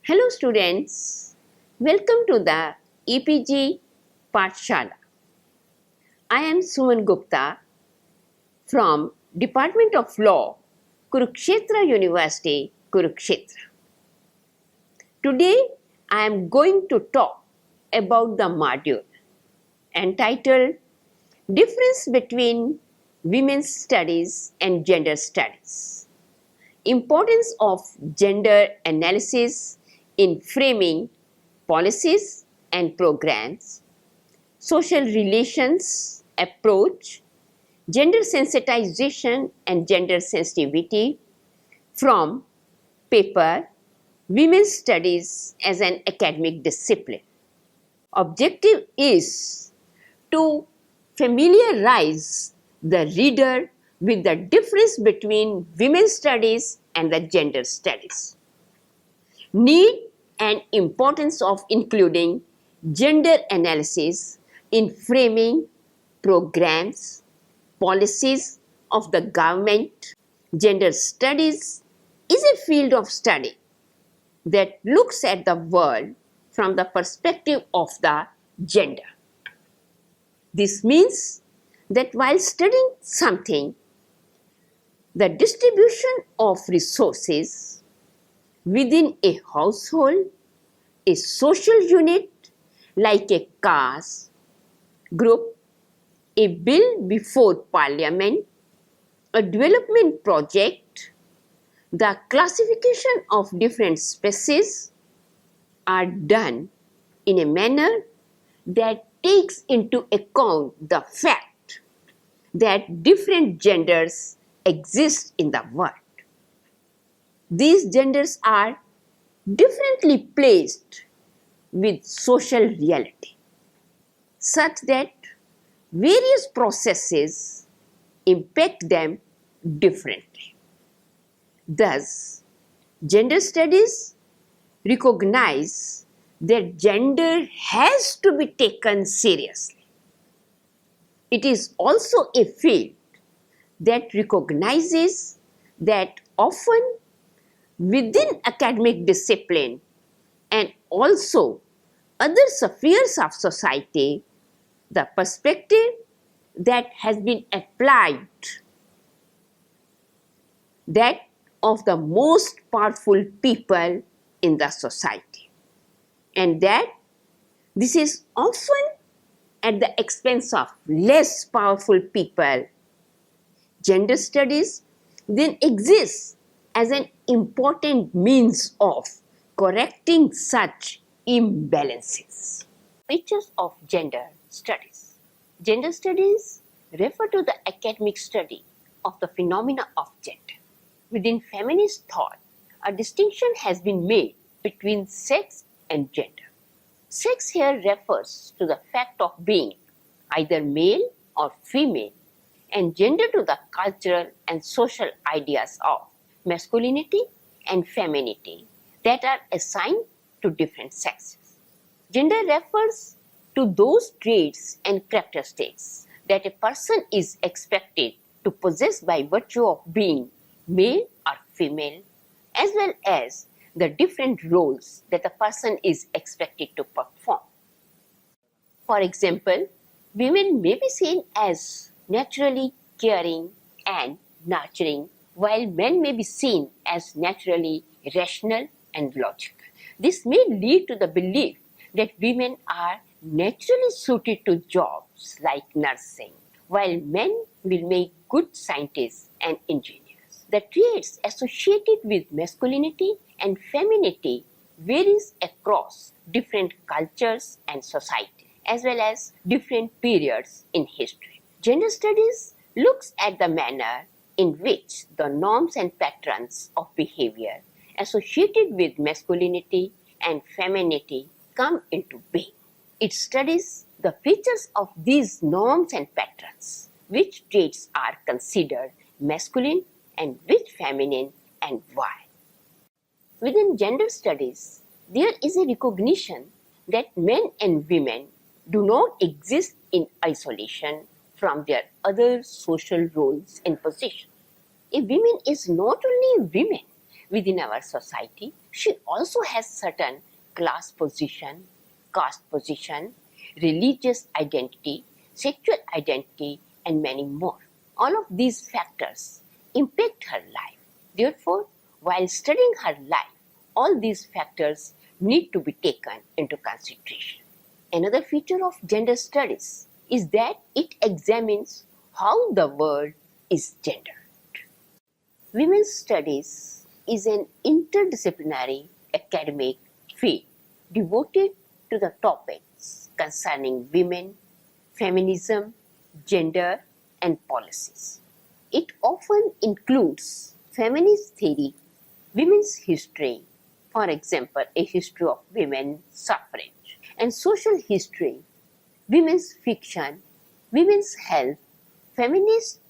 Hello students, welcome to the EPG Pathshala. I am Suman Gupta from Department of Law, Kurukshetra University, Kurukshetra. Today I am going to talk about the module entitled Difference between Women's Studies and Gender Studies. Importance of gender analysis in framing policies and programs, social relations approach, gender sensitization and gender sensitivity from paper Women's Studies as an Academic Discipline. Objective is to familiarize the reader with the difference between women's studies and the gender studies. Need and importance of including gender analysis in framing programs, policies of the government. Gender studies is a field of study that looks at the world from the perspective of the gender. This means that while studying something, the distribution of resources within a household, a social unit like a caste group, a bill before parliament, a development project, the classification of different species are done in a manner that takes into account the fact that different genders exist in the world. These genders are differently placed with social reality, such that various processes impact them differently. Thus, gender studies recognize that gender has to be taken seriously. It is also a field that recognizes that often within academic discipline and also other spheres of society, the perspective that has been applied, that of the most powerful people in the society, and that this is often at the expense of less powerful people. Gender studies then exists as an important means of correcting such imbalances. Features of gender studies. Gender studies refer to the academic study of the phenomena of gender. Within feminist thought, a distinction has been made between sex and gender. Sex here refers to the fact of being either male or female, and gender to the cultural and social ideas of masculinity and femininity that are assigned to different sexes. Gender refers to those traits and characteristics that a person is expected to possess by virtue of being male or female, as well as the different roles that a person is expected to perform. For example, women may be seen as naturally caring and nurturing, while men may be seen as naturally rational and logical. This may lead to the belief that women are naturally suited to jobs like nursing, while men will make good scientists and engineers. The traits associated with masculinity and femininity varies across different cultures and societies, as well as different periods in history. Gender studies looks at the manner in which the norms and patterns of behavior associated with masculinity and femininity come into being. It studies the features of these norms and patterns, which traits are considered masculine and which feminine, and why. Within gender studies, there is a recognition that men and women do not exist in isolation from their other social roles and positions. A woman is not only a woman, within our society. She also has certain class position, caste position, religious identity, sexual identity, and many more. All of these factors impact her life. Therefore, while studying her life, all these factors need to be taken into consideration. Another feature of gender studies is that it examines how the world is gendered. Women's studies is an interdisciplinary academic field devoted to the topics concerning women, feminism, gender, and policies. It often includes feminist theory, women's history, for example, a history of women's suffrage, and social history, women's fiction, women's health, feminist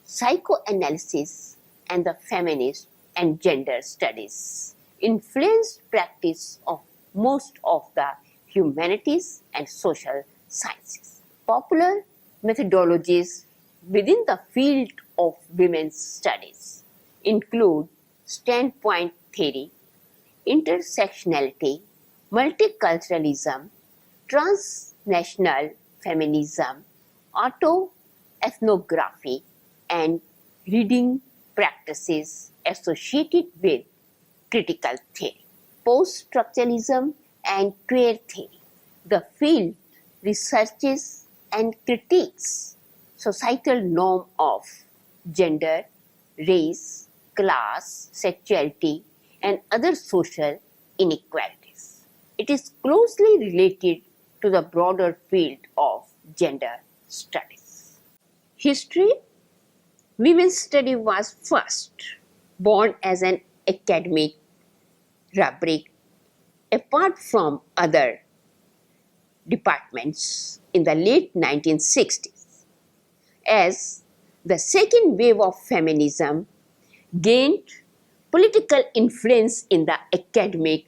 psychoanalysis, and the feminist and gender studies influenced practice of most of the humanities and social sciences. Popular methodologies within the field of women's studies include standpoint theory, intersectionality, multiculturalism, transnational feminism, autoethnography, and reading practices associated with critical theory. Post-structuralism and queer theory. The field researches and critiques societal norm of gender, race, class, sexuality, and other social inequalities. It is closely related to the broader field of gender studies. History. Women's study was first born as an academic rubric apart from other departments in the late 1960s, as the second wave of feminism gained political influence in the academic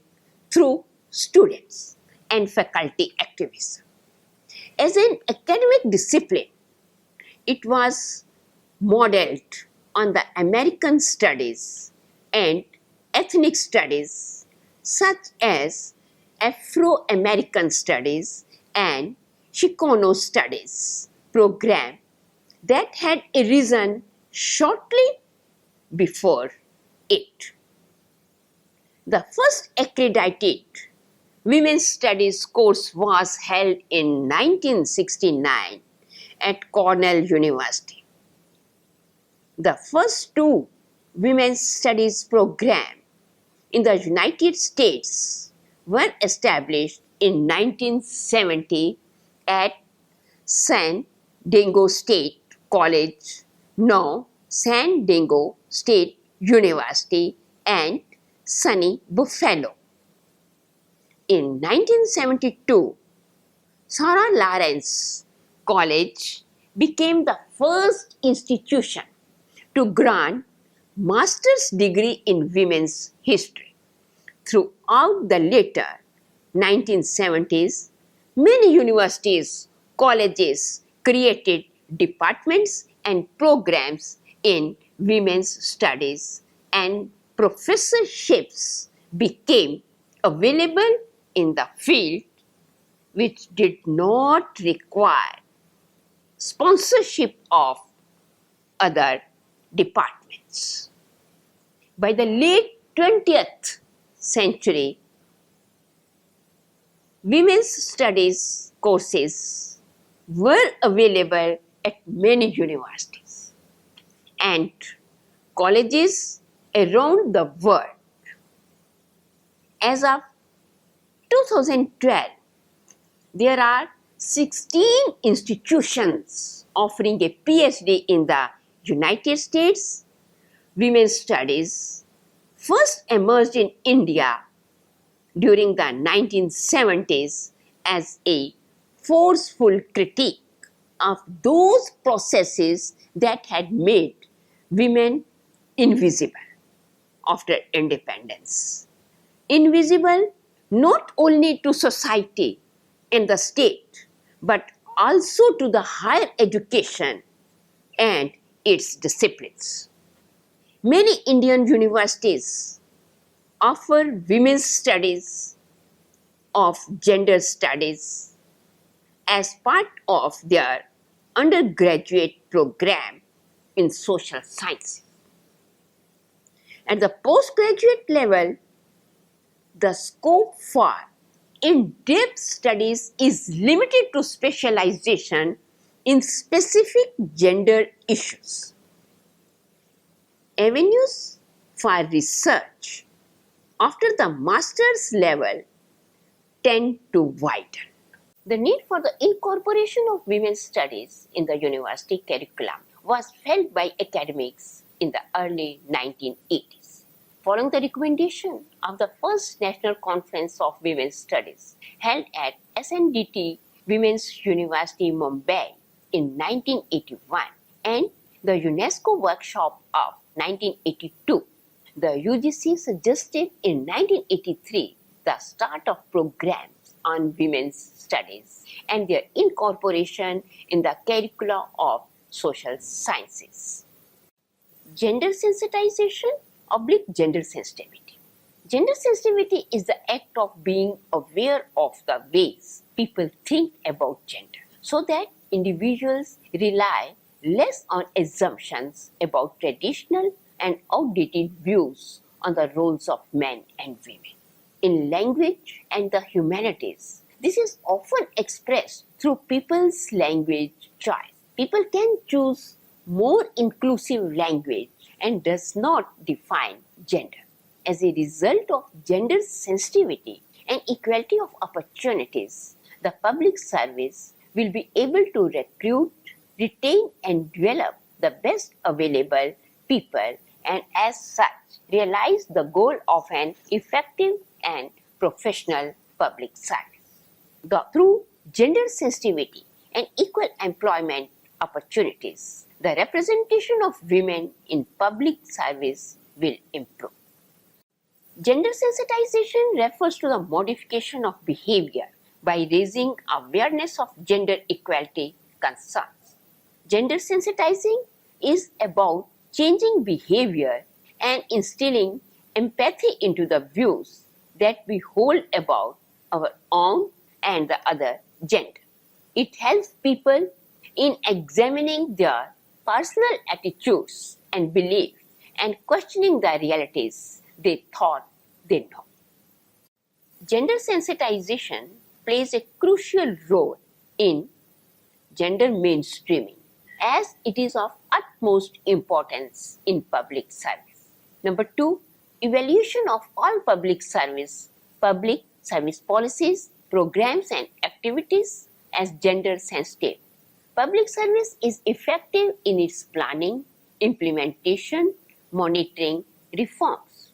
through students and faculty activism. As an academic discipline, it was modeled on the American studies and ethnic studies such as Afro-American studies and Chicano studies program that had arisen shortly before it. The first accredited women's studies course was held in 1969 at Cornell University. The first two women's studies programs in the United States were established in 1970 at San Diego State College, now San Diego State University, and SUNY Buffalo. In 1972, Sarah Lawrence College became the first institution to grant master's degree in women's history. Throughout the later 1970s, many universities, colleges created departments and programs in women's studies, and professorships became available in the field, which did not require sponsorship of other departments. By the late 20th century, women's studies courses were available at many universities and colleges around the world. As of 2012, there are 16 institutions offering a PhD in the United States. Women's studies first emerged in India during the 1970s as a forceful critique of those processes that had made women invisible after independence. Invisible not only to society and the state, but also to the higher education and its disciplines. Many Indian universities offer women's studies of gender studies as part of their undergraduate program in social sciences. At the postgraduate level, the scope for in-depth studies is limited to specialization in specific gender issues. Avenues for research after the master's level tend to widen. The need for the incorporation of women's studies in the university curriculum was felt by academics in the early 1980s. Following the recommendation of the first National Conference of Women's Studies held at SNDT Women's University, Mumbai in 1981 and the UNESCO workshop of 1982, the UGC suggested in 1983 the start of programs on women's studies and their incorporation in the curricula of social sciences. Gender sensitization / gender sensitivity. Gender sensitivity is the act of being aware of the ways people think about gender so that individuals rely less on assumptions about traditional and outdated views on the roles of men and women. In language and the humanities, this is often expressed through people's language choice. People can choose more inclusive language and does not define gender. As a result of gender sensitivity and equality of opportunities, the public service will be able to recruit, retain and develop the best available people and as such realize the goal of an effective and professional public service. Through gender sensitivity and equal employment opportunities, the representation of women in public service will improve. Gender sensitization refers to the modification of behavior by raising awareness of gender equality concerns. Gender sensitizing is about changing behavior and instilling empathy into the views that we hold about our own and the other gender. It helps people in examining their personal attitudes and beliefs and questioning the realities they thought they know. Gender sensitization plays a crucial role in gender mainstreaming as it is of utmost importance in public service. Number 2, evaluation of all public service policies, programs and activities as gender sensitive. Public service is effective in its planning, implementation, monitoring, reforms,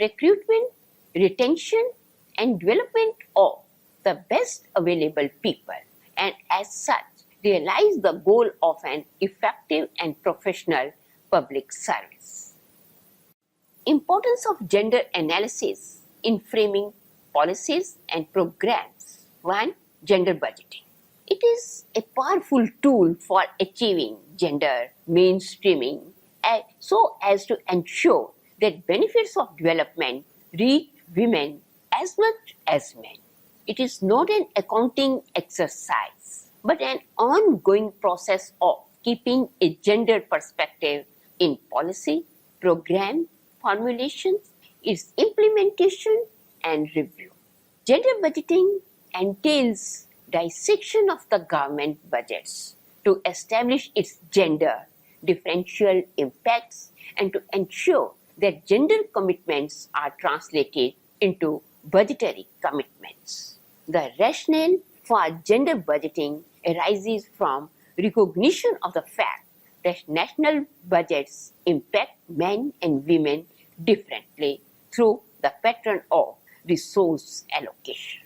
recruitment, retention and development of the best available people and as such realize the goal of an effective and professional public service. Importance of gender analysis in framing policies and programs. 1. Gender budgeting. It is a powerful tool for achieving gender mainstreaming so as to ensure that benefits of development reach women as much as men. It is not an accounting exercise, but an ongoing process of keeping a gender perspective in policy, program, formulations, its implementation and review. Gender budgeting entails dissection of the government budgets to establish its gender differential impacts and to ensure that gender commitments are translated into budgetary commitments. The rationale for gender budgeting arises from recognition of the fact that national budgets impact men and women differently through the pattern of resource allocation.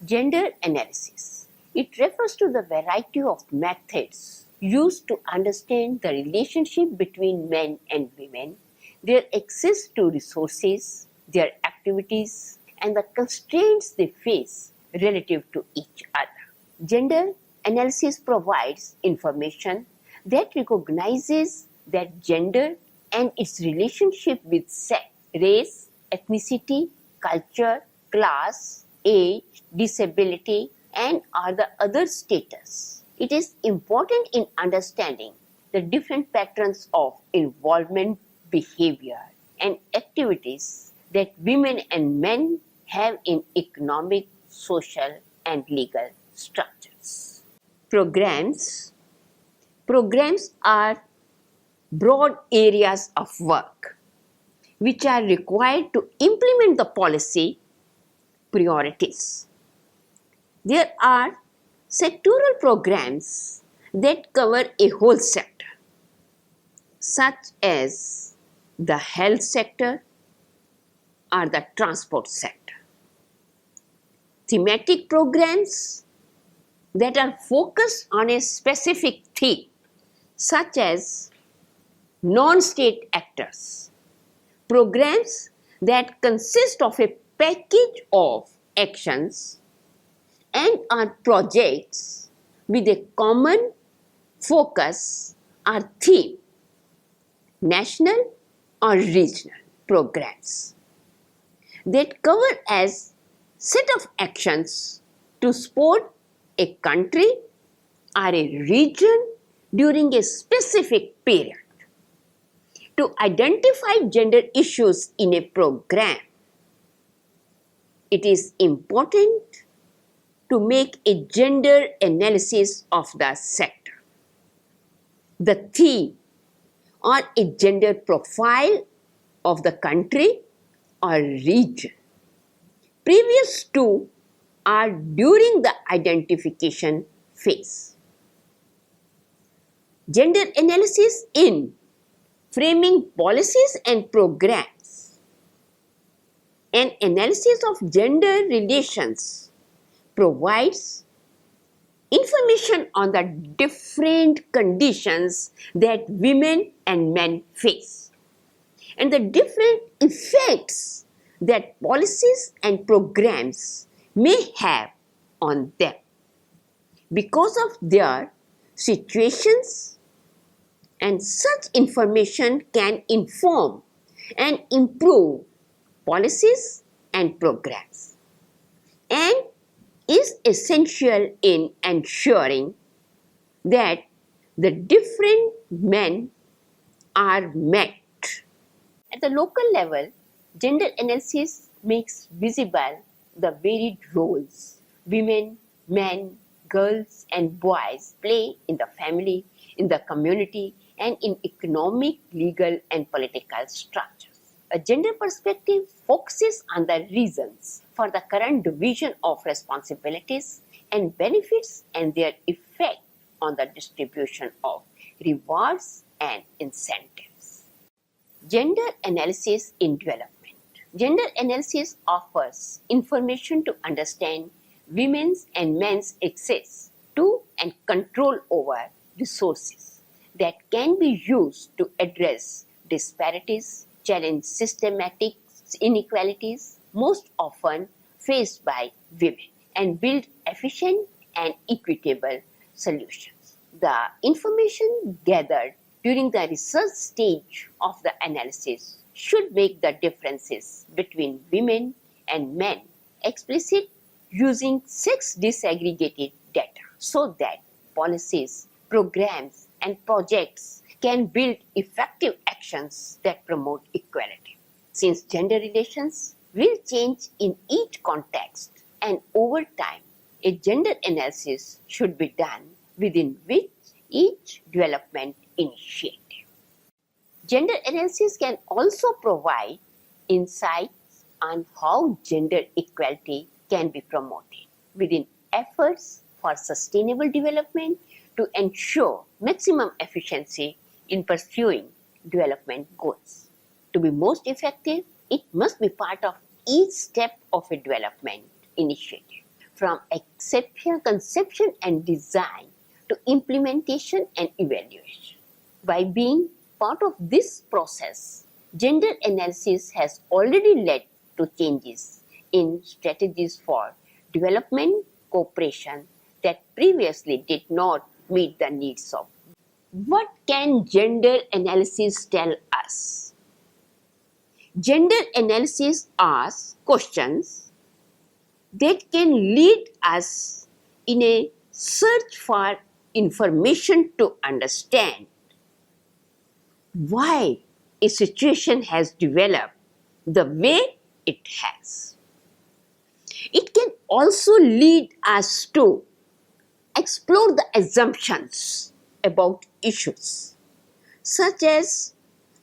Gender analysis. It refers to the variety of methods used to understand the relationship between men and women, their access to resources, their activities, and the constraints they face relative to each other. Gender analysis provides information that recognizes that gender and its relationship with sex, race, ethnicity, culture, class, age, disability, and other status. It is important in understanding the different patterns of involvement, behavior, and activities that women and men have in economic, social, and legal structures. Programs are broad areas of work which are required to implement the policy priorities. There are sectoral programs that cover a whole sector, such as the health sector or the transport sector. Thematic programs that are focused on a specific theme, such as non-state actors. Programs that consist of a package of actions and are projects with a common focus or theme, national or regional programs that cover as set of actions to support a country or a region during a specific period. To identify gender issues in a program, it is important to make a gender analysis of the sector, the theme, or a gender profile of the country or region. Previous to or during the identification phase. Gender analysis in framing policies and programs. An analysis of gender relations provides information on the different conditions that women and men face and the different effects that policies and programs may have on them because of their situations, and such information can inform and improve policies and programs and is essential in ensuring that the different men are met. At the local level, gender analysis makes visible the varied roles women, men, girls, and boys play in the family, in the community, and in economic, legal, and political structures. A gender perspective focuses on the reasons for the current division of responsibilities and benefits and their effect on the distribution of rewards and incentives. Gender analysis in development. Gender analysis offers information to understand women's and men's access to and control over resources that can be used to address disparities, challenge systematic inequalities most often faced by women, and build efficient and equitable solutions. The information gathered during the research stage of the analysis should make the differences between women and men explicit using sex disaggregated data so that policies, programs, and projects can build effective actions that promote equality. Since gender relations will change in each context and over time, a gender analysis should be done within which each development initiative. Gender analysis can also provide insights on how gender equality can be promoted within efforts for sustainable development to ensure maximum efficiency in pursuing development goals. To be most effective, it must be part of each step of a development initiative, from conception and design to implementation and evaluation. By being part of this process, gender analysis has already led to changes in strategies for development cooperation that previously did not meet the needs of. What can gender analysis tell us? Gender analysis asks questions that can lead us in a search for information to understand why a situation has developed the way it has. It can also lead us to explore the assumptions about issues such as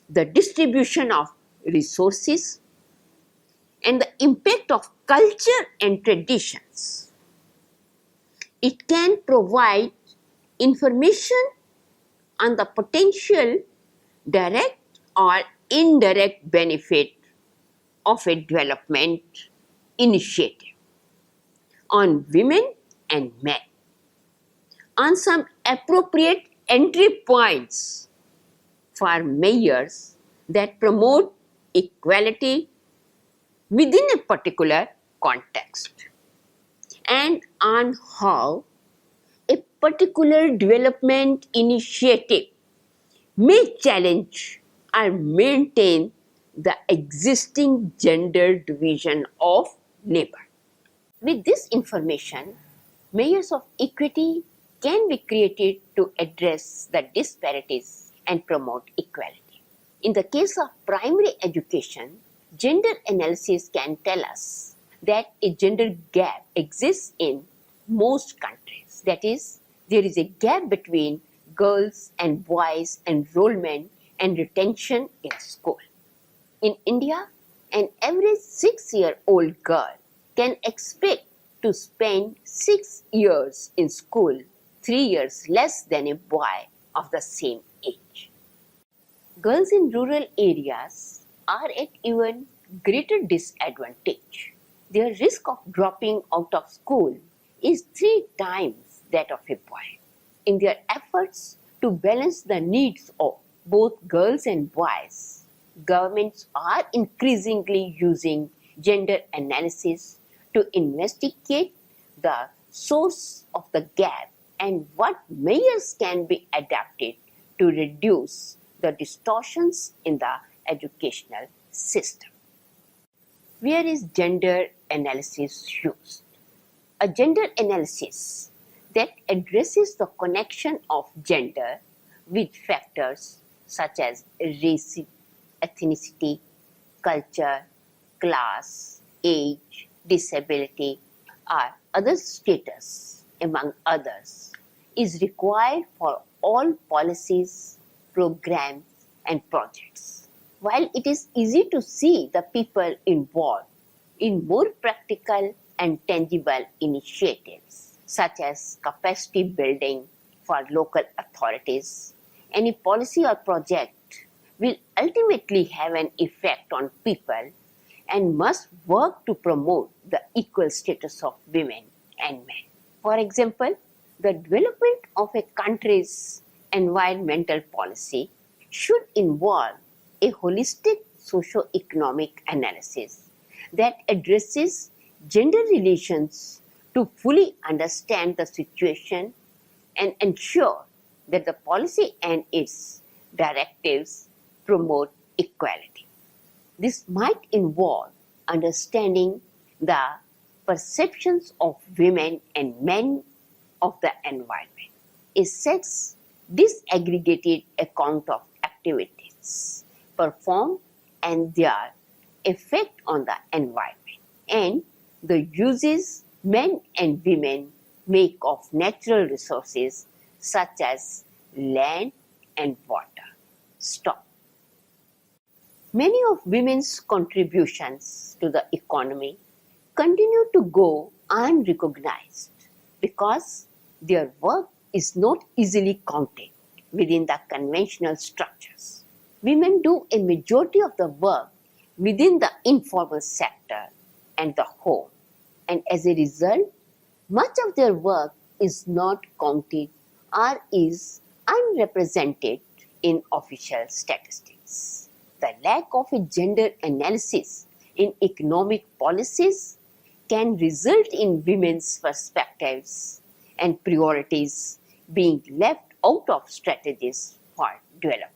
the distribution of resources and the impact of culture and traditions. It can provide information on the potential direct or indirect benefit of a development initiative on women and men, on some appropriate entry points for measures that promote equality within a particular context, and on how a particular development initiative may challenge or maintain the existing gender division of labor. With this information, measures of equity can be created to address the disparities and promote equality. In the case of primary education, gender analysis can tell us that a gender gap exists in most countries. That is, there is a gap between girls and boys' enrollment and retention in school. In India, an average 6-year-old girl can expect to spend 6 years in school, 3 years less than a boy of the same age. Girls in rural areas are at even greater disadvantage. Their risk of dropping out of school is 3 times that of a boy. In their efforts to balance the needs of both girls and boys, governments are increasingly using gender analysis to investigate the source of the gap and what measures can be adapted to reduce the distortions in the educational system. Where is gender analysis used? A gender analysis that addresses the connection of gender with factors such as race, ethnicity, culture, class, age, disability, or other status, among others, is required for all policies, programs, and projects. While it is easy to see the people involved in more practical and tangible initiatives, such as capacity building for local authorities, any policy or project will ultimately have an effect on people and must work to promote the equal status of women and men. For example, the development of a country's environmental policy should involve a holistic socio-economic analysis that addresses gender relations to fully understand the situation and ensure that the policy and its directives promote equality. This might involve understanding the perceptions of women and men of the environment, a sex disaggregated account of activities performed and their effect on the environment, and the uses men and women make of natural resources such as land and water. Stop. Many of women's contributions to the economy continue to go unrecognized because their work is not easily counted within the conventional structures. Women do a majority of the work within the informal sector and the home, and as a result, much of their work is not counted or is unrepresented in official statistics. The lack of a gender analysis in economic policies can result in women's perspectives and priorities being left out of strategies for development.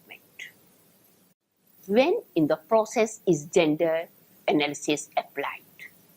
when in the process is gender analysis applied?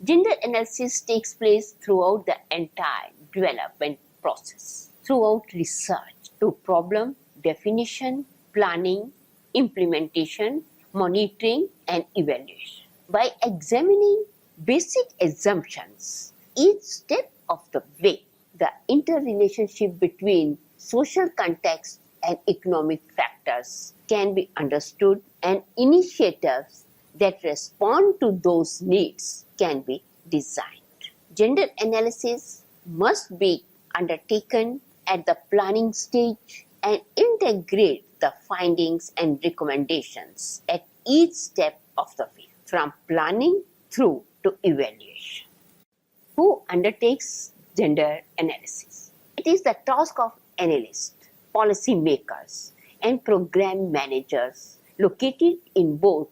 Gender analysis takes place throughout the entire development process, throughout research to problem definition, planning, implementation, monitoring, and evaluation. By examining basic assumptions, each step of the way, the interrelationship between social context and economic factors can be understood, and initiatives that respond to those needs can be designed. Gender analysis must be undertaken at the planning stage and integrate the findings and recommendations at each step of the way, from planning through to evaluation. Who undertakes gender analysis? It is the task of analysts, policy makers, and program managers located in both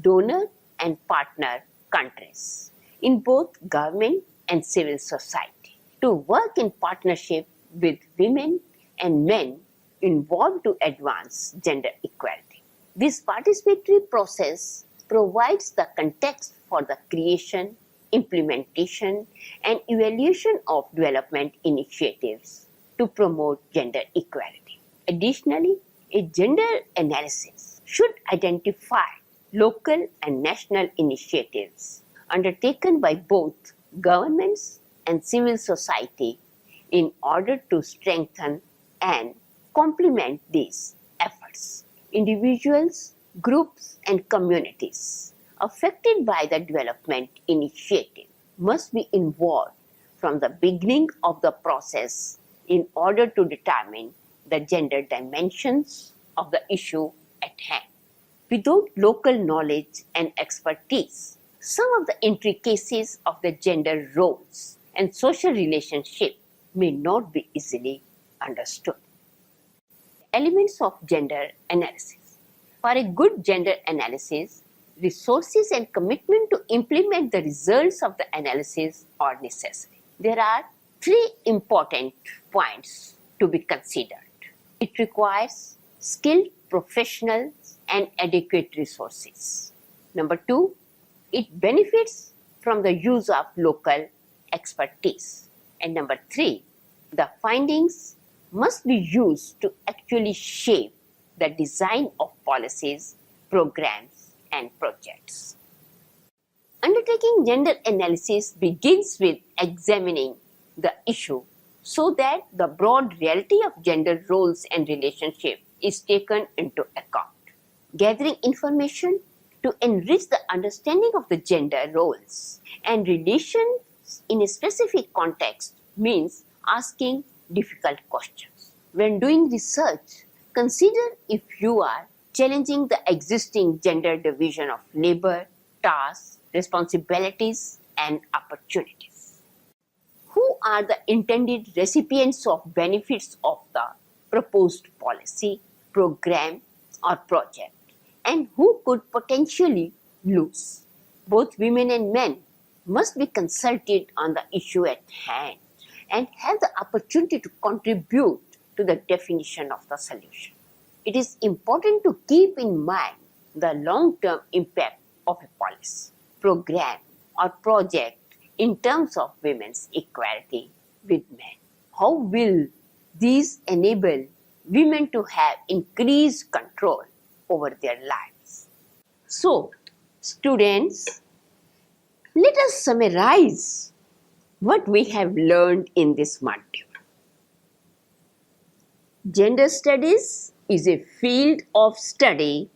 donor and partner countries, in both government and civil society, to work in partnership with women and men involved to advance gender equality. This participatory process provides the context for the creation, implementation, and evaluation of development initiatives to promote gender equality. Additionally, a gender analysis should identify local and national initiatives undertaken by both governments and civil society in order to strengthen and complement these efforts. Individuals, groups, and communities affected by the development initiative must be involved from the beginning of the process in order to determine the gender dimensions of the issue at hand. Without local knowledge and expertise, some of the intricacies of the gender roles and social relationship may not be easily understood. Elements of gender analysis. For a good gender analysis, resources and commitment to implement the results of the analysis are necessary. There are three important points to be considered. It requires skilled professionals and adequate resources. Number two, it benefits from the use of local expertise. And number three, the findings must be used to actually shape the design of policies, programs, and projects. Undertaking gender analysis begins with examining the issue so that the broad reality of gender roles and relationships is taken into account. Gathering information to enrich the understanding of the gender roles and relations in a specific context means asking difficult questions. When doing research, consider if you are challenging the existing gender division of labor, tasks, responsibilities, and opportunities. Who are the intended recipients of benefits of the proposed policy, program, or project, and who could potentially lose? Both women and men must be consulted on the issue at hand and have the opportunity to contribute to the definition of the solution. It is important to keep in mind the long-term impact of a policy, program, or project in terms of women's equality with men. How will these enable women to have increased control over their lives? So, students, let us summarize what we have learned in this module. Gender studies is a field of study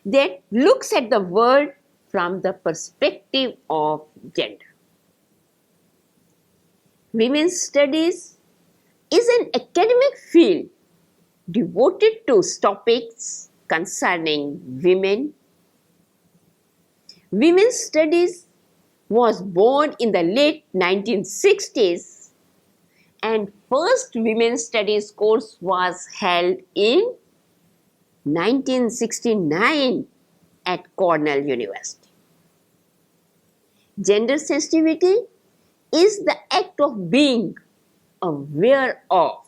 that looks at the world from the perspective of gender. Women's studies is an academic field devoted to topics concerning women. Women's studies was born in the late 1960s, and first women's studies course was held in 1969 at Cornell University. Gender sensitivity is the act of being aware of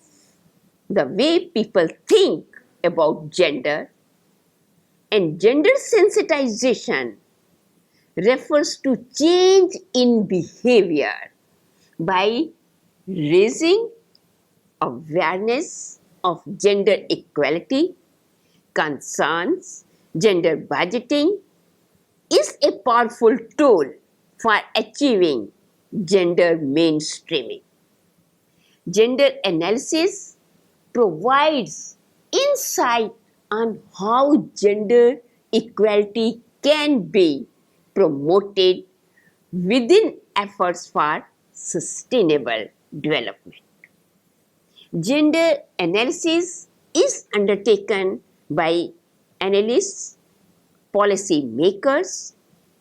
the way people think about gender, And gender sensitization refers to change in behavior by raising awareness of gender equality, concerns, gender budgeting is a powerful tool for achieving gender mainstreaming. Gender analysis provides insight on how gender equality can be promoted within efforts for sustainable development. Gender analysis is undertaken by analysts, policy makers,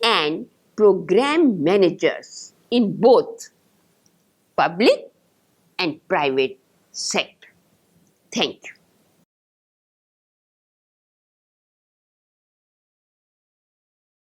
and program managers in both public and private sector. Thank you.